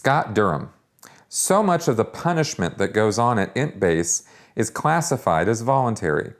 Scott Durham. So much of the punishment that goes on at int base is classified as voluntary.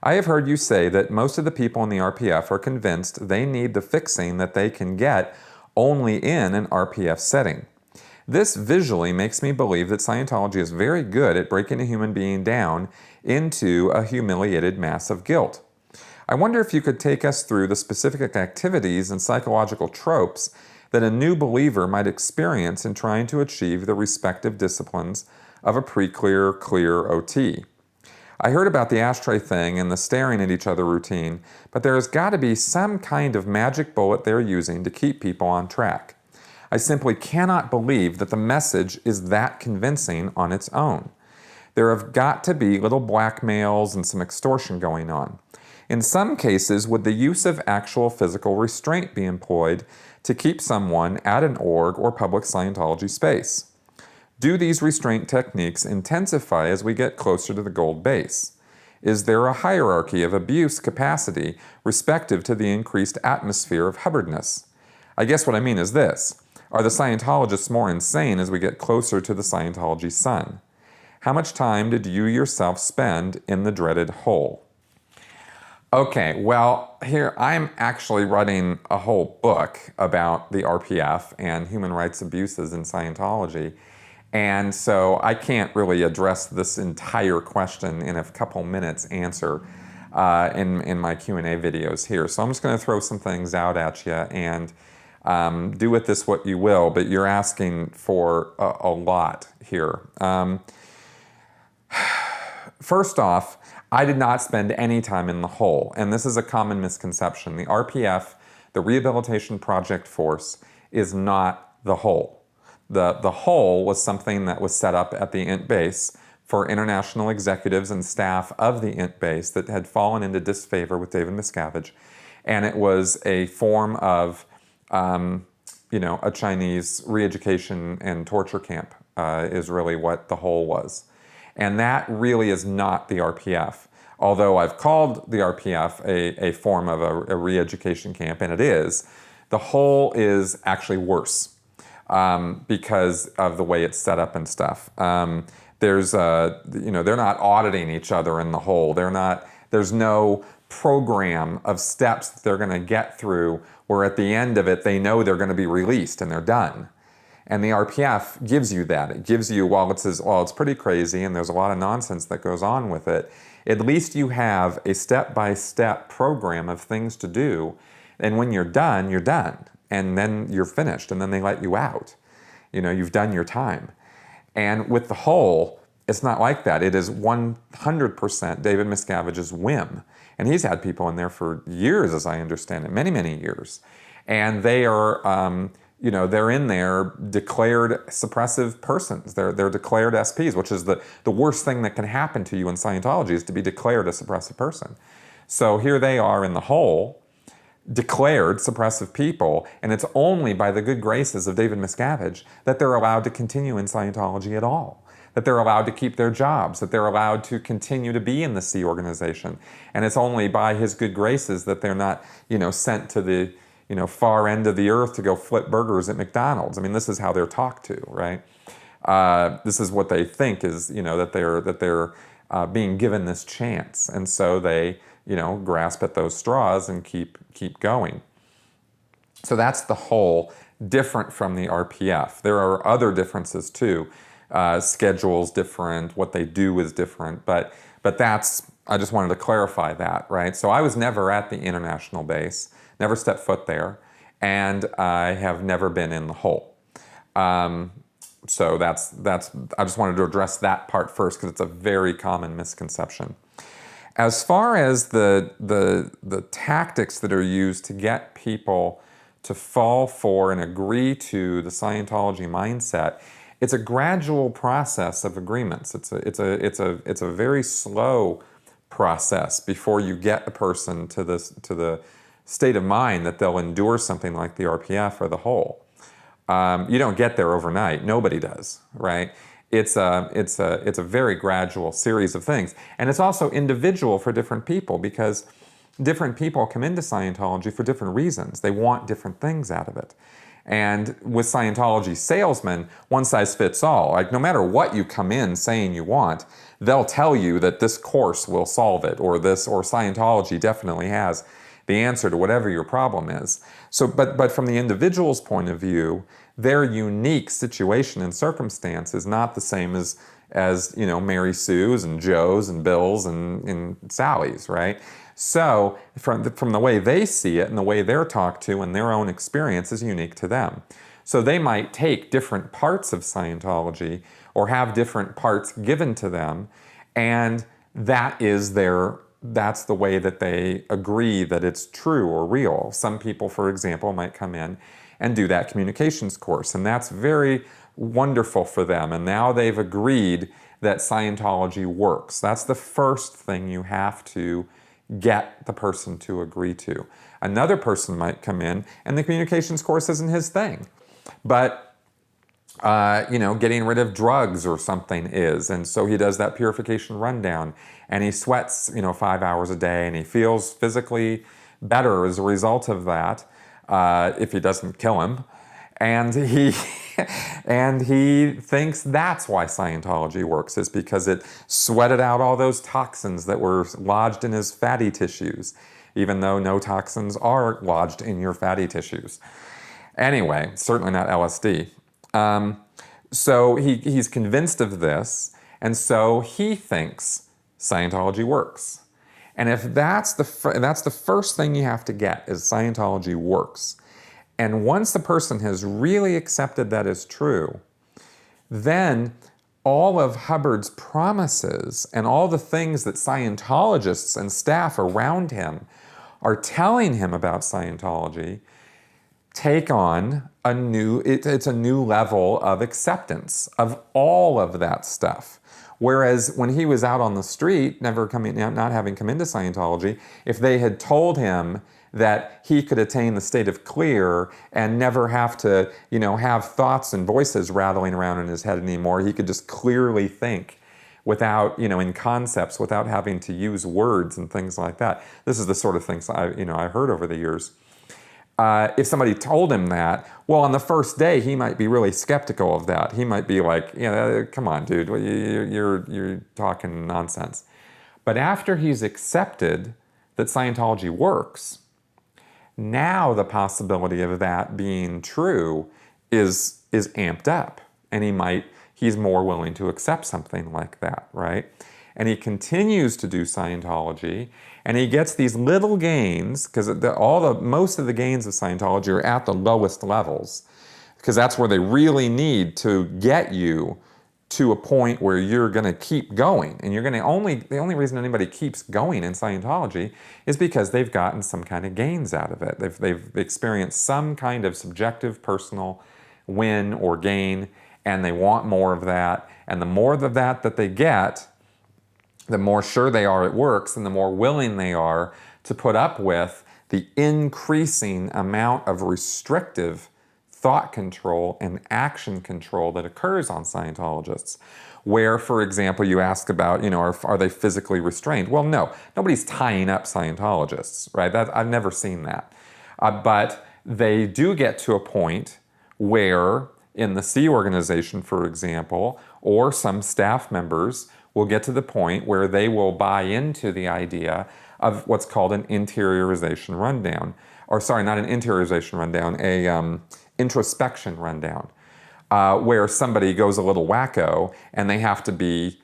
I have heard you say that most of the people in the RPF are convinced they need the fixing that they can get only in an RPF setting. This visually makes me believe that Scientology is very good at breaking a human being down into a humiliated mass of guilt. I wonder if you could take us through the specific activities and psychological tropes that a new believer might experience in trying to achieve the respective disciplines of a pre-clear, clear OT. I heard about the ashtray thing and the staring at each other routine, but there has got to be some kind of magic bullet they're using to keep people on track. I simply cannot believe that the message is that convincing on its own. There have got to be little blackmails and some extortion going on. In some cases, would the use of actual physical restraint be employed to keep someone at an org or public Scientology space? Do these restraint techniques intensify as we get closer to the gold base? Is there a hierarchy of abuse capacity respective to the increased atmosphere of Hubbardness? I guess what I mean is this. Are the Scientologists more insane as we get closer to the Scientology sun? How much time did you yourself spend in the dreaded hole? Okay, well, here I'm actually writing a whole book about the RPF and human rights abuses in Scientology, and so I can't really address this entire question in a couple minutes answer in my Q&A videos here. So I'm just going to throw some things out at you and do with this what you will, but you're asking for a lot here. First off, I did not spend any time in the hole, and this is a common misconception. The RPF, the Rehabilitation Project Force, is not the hole. The hole was something that was set up at the int base for international executives and staff of the int base that had fallen into disfavor with David Miscavige, and it was a form of, a Chinese re-education and torture camp is really what the hole was. And that really is not the RPF. Although I've called the RPF a form of a re-education camp, and it is, the whole is actually worse because of the way it's set up and stuff. They're not auditing each other in the whole. There's no program of steps that they're going to get through where at the end of it they know they're going to be released and they're done. And the RPF gives you that. It gives you, while it's pretty crazy and there's a lot of nonsense that goes on with it, at least you have a step-by-step program of things to do. And when you're done, you're done. And then you're finished, and then they let you out. You've done your time. And with the whole, it's not like that. It is 100% David Miscavige's whim. And he's had people in there for years, as I understand it, many, many years. And they are... they're in there declared suppressive persons. They're declared SPs, which is the worst thing that can happen to you in Scientology is to be declared a suppressive person. So here they are in the hole, declared suppressive people, and it's only by the good graces of David Miscavige that they're allowed to continue in Scientology at all, that they're allowed to keep their jobs, that they're allowed to continue to be in the C organization. And it's only by his good graces that they're not, sent to the far end of the earth to go flip burgers at McDonald's. I mean, this is how they're talked to, right? This is what they think is, that they're being given this chance, and so they, grasp at those straws and keep going. So that's the whole, different from the RPF. There are other differences too. Schedule's different, what they do is different, but that's, I just wanted to clarify that, right? So I was never at the international base. Never stepped foot there, and I have never been in the hole. So that's. I just wanted to address that part first because it's a very common misconception. As far as the tactics that are used to get people to fall for and agree to the Scientology mindset, it's a gradual process of agreements. It's a very slow process before you get a person to the state of mind that they'll endure something like the RPF or the whole. You don't get there overnight. Nobody does, right? It's a very gradual series of things. And it's also individual for different people because different people come into Scientology for different reasons. They want different things out of it. And with Scientology salesmen, one size fits all. Like, no matter what you come in saying you want, they'll tell you that this course will solve it, or Scientology definitely has the answer to whatever your problem is. So, but from the individual's point of view, their unique situation and circumstance is not the same as Mary Sue's and Joe's and Bill's and Sally's, right? So from the way they see it and the way they're talked to and their own experience is unique to them. So they might take different parts of Scientology or have different parts given to them, and that's the way that they agree that it's true or real. Some people, for example, might come in and do that communications course, and that's very wonderful for them. And now they've agreed that Scientology works. That's the first thing you have to get the person to agree to. Another person might come in and the communications course isn't his thing, but getting rid of drugs or something is. And so he does that purification rundown and he sweats, 5 hours a day, and he feels physically better as a result of that, if he doesn't kill him. And he thinks that's why Scientology works, is because it sweated out all those toxins that were lodged in his fatty tissues, even though no toxins are lodged in your fatty tissues. Anyway, certainly not LSD. So he's convinced of this, and so he thinks Scientology works. And if that's the first thing you have to get, is Scientology works. And once the person has really accepted that is true, then all of Hubbard's promises and all the things that Scientologists and staff around him are telling him about Scientology take on it's a new level of acceptance of all of that stuff. Whereas when he was out on the street, not having come into Scientology, if they had told him that he could attain the state of clear and never have to, have thoughts and voices rattling around in his head anymore, he could just clearly think without, in concepts, without having to use words and things like that. This is the sort of things I heard over the years. If somebody told him that, well, on the first day, he might be really skeptical of that. He might be like, come on, dude, you're talking nonsense. But after he's accepted that Scientology works, now the possibility of that being true is amped up, and he's more willing to accept something like that, right? And he continues to do Scientology, and he gets these little gains, because most of the gains of Scientology are at the lowest levels, because that's where they really need to get you to a point where you're going to keep going. And the only reason anybody keeps going in Scientology is because they've gotten some kind of gains out of it. They've experienced some kind of subjective personal win or gain, and they want more of that. And the more of that they get, the more sure they are it works, and the more willing they are to put up with the increasing amount of restrictive thought control and action control that occurs on Scientologists. Where, for example, you ask about, are they physically restrained? Well, no, nobody's tying up Scientologists, right? I've never seen that. But they do get to a point where, in the Sea Organization, for example, or some staff members will get to the point where they will buy into the idea of what's called an interiorization rundown. Or sorry, not an interiorization rundown, introspection rundown, where somebody goes a little wacko and they have to be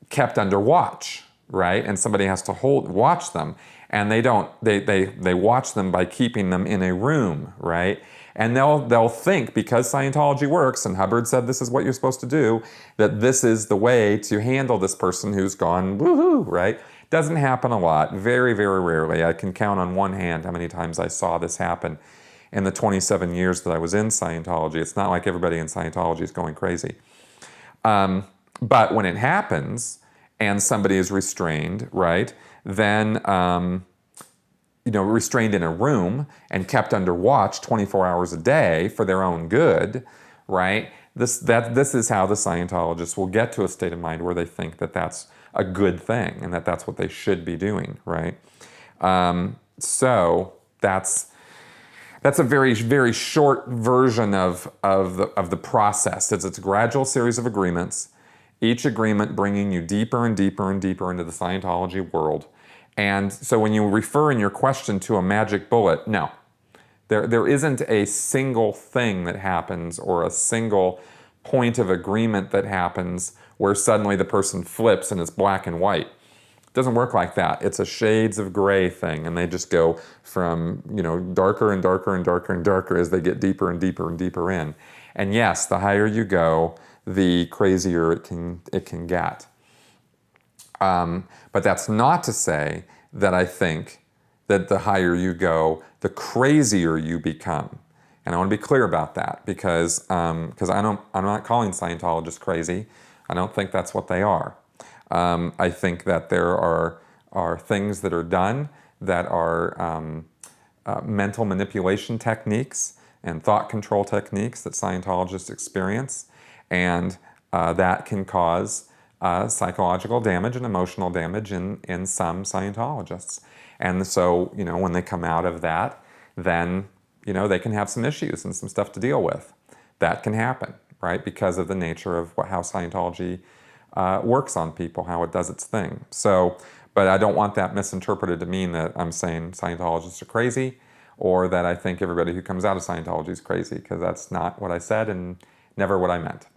kept under watch, right? And somebody has to watch them, and they watch them by keeping them in a room, right? And they'll think, because Scientology works and Hubbard said this is what you're supposed to do, that this is the way to handle this person who's gone woohoo, right? Doesn't happen a lot, very, very rarely. I can count on one hand how many times I saw this happen in the 27 years that I was in Scientology. It's not like everybody in Scientology is going crazy. But when it happens and somebody is restrained, right, then restrained in a room and kept under watch 24 hours a day for their own good, right? This is how the Scientologists will get to a state of mind where they think that that's a good thing and that that's what they should be doing, right? So that's That's a very, very short version of the process. It's a gradual series of agreements, each agreement bringing you deeper and deeper and deeper into the Scientology world. And so when you refer in your question to a magic bullet, no. There isn't a single thing that happens or a single point of agreement that happens where suddenly the person flips and it's black and white. It doesn't work like that. It's a shades of gray thing, and they just go from, darker and darker and darker and darker as they get deeper and deeper and deeper in. And yes, the higher you go, the crazier it can get. But that's not to say that I think that the higher you go, the crazier you become. And I want to be clear about that because I'm not calling Scientologists crazy. I don't think that's what they are. I think that there are things that are done that are mental manipulation techniques and thought control techniques that Scientologists experience, and that can cause psychological damage and emotional damage in some Scientologists. And so, when they come out of that, then, they can have some issues and some stuff to deal with. That can happen, right? Because of the nature of how Scientology works on people, how it does its thing. So, but I don't want that misinterpreted to mean that I'm saying Scientologists are crazy or that I think everybody who comes out of Scientology is crazy, because that's not what I said and never what I meant.